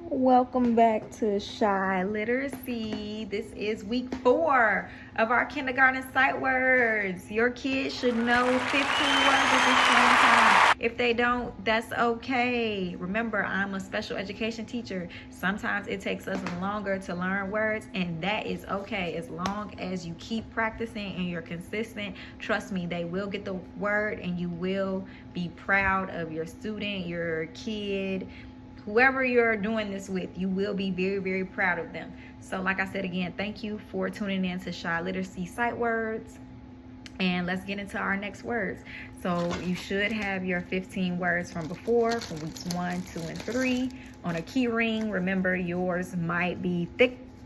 Welcome back to Shy Literacy. This is week 4 of our kindergarten sight words. Your kids should know 15 words at the same time. If they don't, that's okay. Remember, I'm a special education teacher. Sometimes it takes us longer to learn words, and that is okay. As long as you keep practicing and you're consistent, trust me, they will get the word and you will be proud of your student, your kid, whoever you're doing this with. You will be very, very proud of them. So like I said again, thank you for tuning in to Shy Literacy Sight Words. And let's get into our next words. So you should have your 15 words from before, from weeks 1, 2, and 3 on a key ring. Remember, yours might be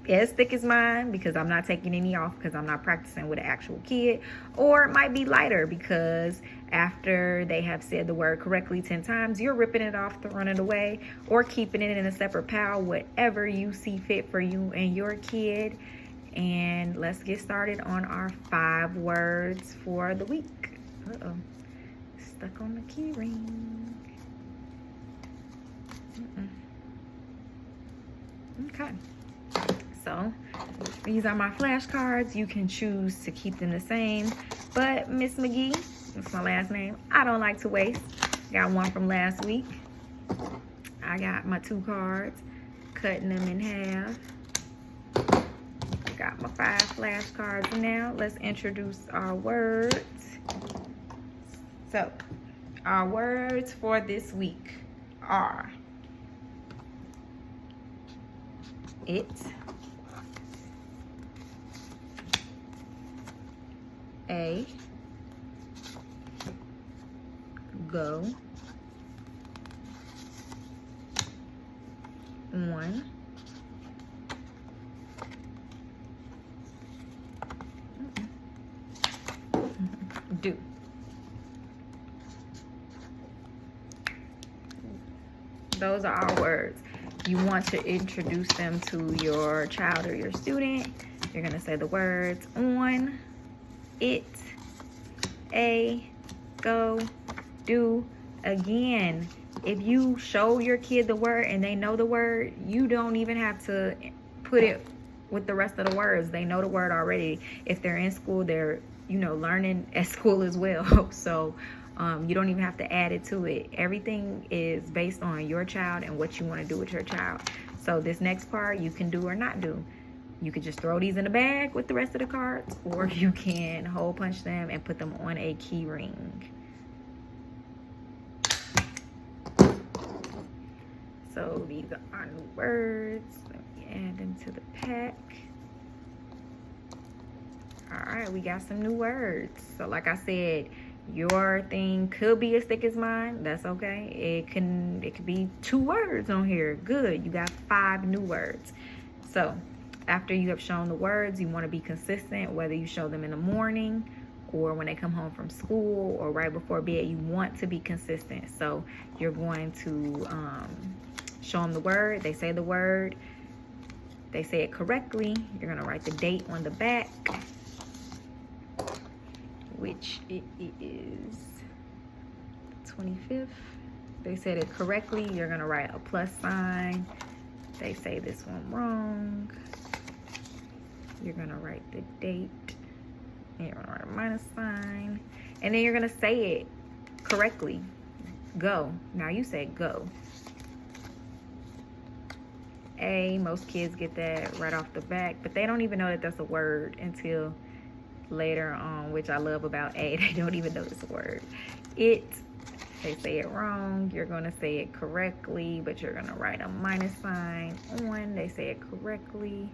as thick as mine, because I'm not taking any off because I'm not practicing with an actual kid, or it might be lighter because after they have said the word correctly 10 times, you're ripping it off, throwing it away, or keeping it in a separate pile, whatever you see fit for you and your kid. And let's get started on our 5 words for the week. Stuck on the key ring. Okay. So these are my flashcards. You can choose to keep them the same, but Miss McGee, that's my last name, I don't like to waste. Got one from last week. I got my 2 cards, cutting them in half. Got my 5 flashcards now. Let's introduce our words. So our words for this week are it, a, go, one, do. Those are our words. You want to introduce them to your child or your student. You're going to say the words on, it, a, go, do. Again, if you show your kid the word and they know the word, you don't even have to put it with the rest of the words. They know the word already. If they're in school, they're learning at school as well. So you don't even have to add it to it. Everything is based on your child and what you want to do with your child. So this next part you can do or not do. You could just throw these in a bag with the rest of the cards, or you can hole punch them and put them on a key ring. So these are our new words. Let me add them to the pack. All right, we got some new words. So like I said, your thing could be as thick as mine. That's okay. It could be 2 words on here. Good. You got 5 new words. So after you have shown the words, you want to be consistent, whether you show them in the morning or when they come home from school or right before bed. You want to be consistent. So you're going to show them the word. They say the word. They say it correctly. You're going to write the date on the back, which it is 25th. They said it correctly. You're going to write a plus sign. They say this one wrong. You're going to write the date. And you're going to write a minus sign. And then you're going to say it correctly. Go. Now you say go. A, most kids get that right off the back, but they don't even know that that's a word until later on, which I love about A. They don't even know it's a word. It, they say it wrong. You're going to say it correctly, but you're going to write a minus sign on. They say it correctly.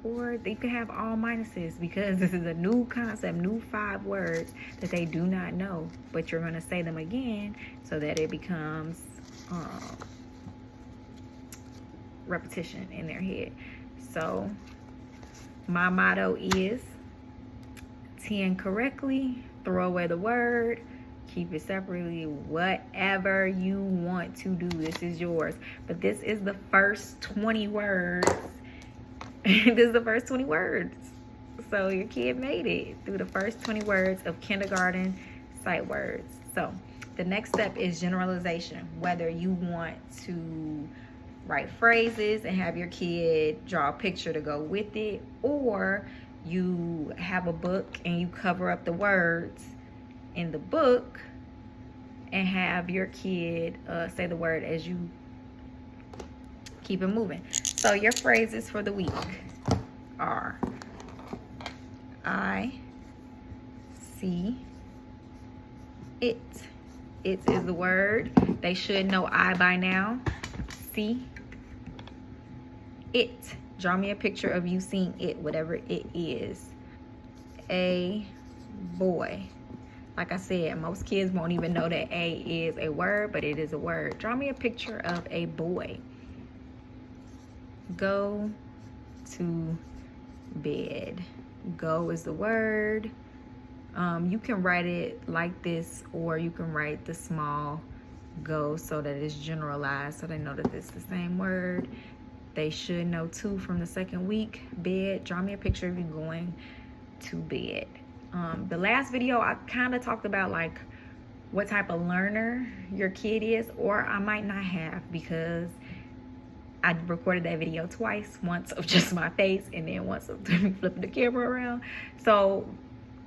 Or you can have all minuses, because this is a new concept, new 5 words that they do not know, but you're going to say them again so that it becomes repetition in their head. So my motto is 10 correctly, throw away the word, keep it separately, whatever you want to do. This is yours. But this is the first 20 words. This is the first 20 words. So your kid made it through the first 20 words of kindergarten sight words. So The next step is generalization. Whether you want to write phrases and have your kid draw a picture to go with it, or you have a book and you cover up the words in the book and have your kid say the word as you keep it moving. So your phrases for the week are: I see it. It is the word. They should know I by now. See it. Draw me a picture of you seeing it, whatever it is. A boy. Like I said, most kids won't even know that A is a word, but it is a word. Draw me a picture of a boy. Go to bed. Go is the word. You can write it like this, or you can write the small go so that it's generalized, so they know that it's the same word. They should know too from the second week. Bed. Draw me a picture of you going to bed. The last video I kind of talked about like what type of learner your kid is, or I might not have, because I recorded that video twice, once of just my face and then once of me flipping the camera around. So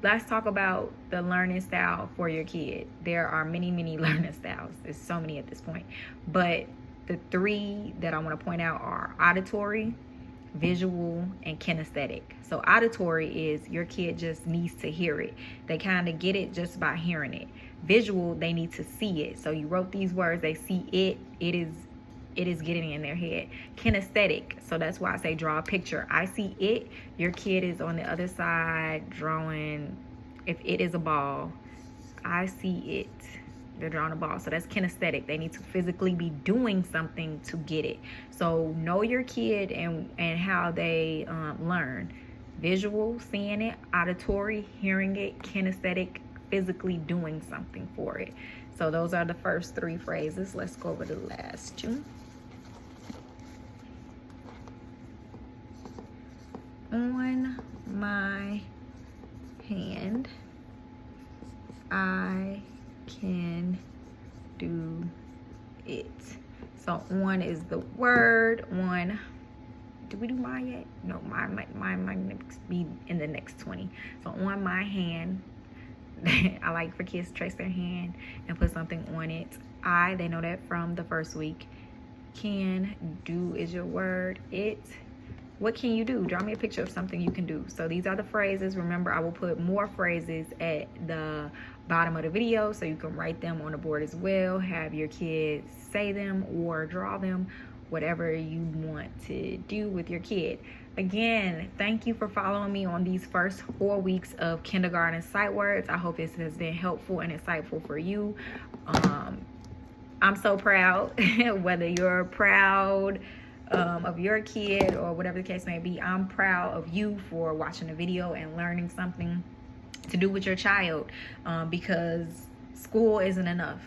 let's talk about the learning style for your kid. There are many learning styles. There's so many at this point, but the three that I want to point out are auditory, visual, and kinesthetic. So auditory is your kid just needs to hear it. They kind of get it just by hearing it. Visual, they need to see it. So you wrote these words, they see it. It is getting in their head. Kinesthetic, so that's why I say draw a picture. I see it. Your kid is on the other side drawing. If it is a ball, I see it. They're drawing a ball. So that's kinesthetic. They need to physically be doing something to get it. So know your kid and how they learn. Visual, seeing it. Auditory, hearing it. Kinesthetic, physically doing something for it. So those are the first three phrases. Let's go over the last two. On my hand, I can do it. So on is the word. On, did we do mine yet? No, mine might be in the next 20. So on my hand, I like for kids to trace their hand and put something on it. I, they know that from the first week. Can, do is your word. It, what can you do? Draw me a picture of something you can do. So these are the phrases. Remember, I will put more phrases at the bottom of the video so you can write them on the board as well. Have your kids say them or draw them, whatever you want to do with your kid. Again, thank you for following me on these first 4 weeks of kindergarten sight words. I hope this has been helpful and insightful for you. I'm so proud. Whether you're proud of your kid or whatever the case may be, I'm proud of you for watching the video and learning something to do with your child, because school isn't enough.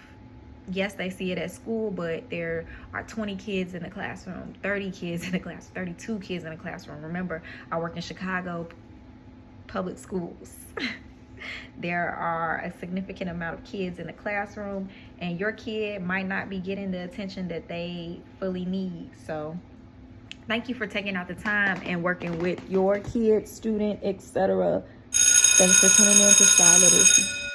Yes, they see it at school, but there are 20 kids in the classroom, 30 kids in the class, 32 kids in the classroom. Remember, I work in Chicago public schools. There are a significant amount of kids in the classroom, and your kid might not be getting the attention that they fully need. So thank you for taking out the time and working with your kid, student, etc. Thanks for tuning in to Shy Literacy.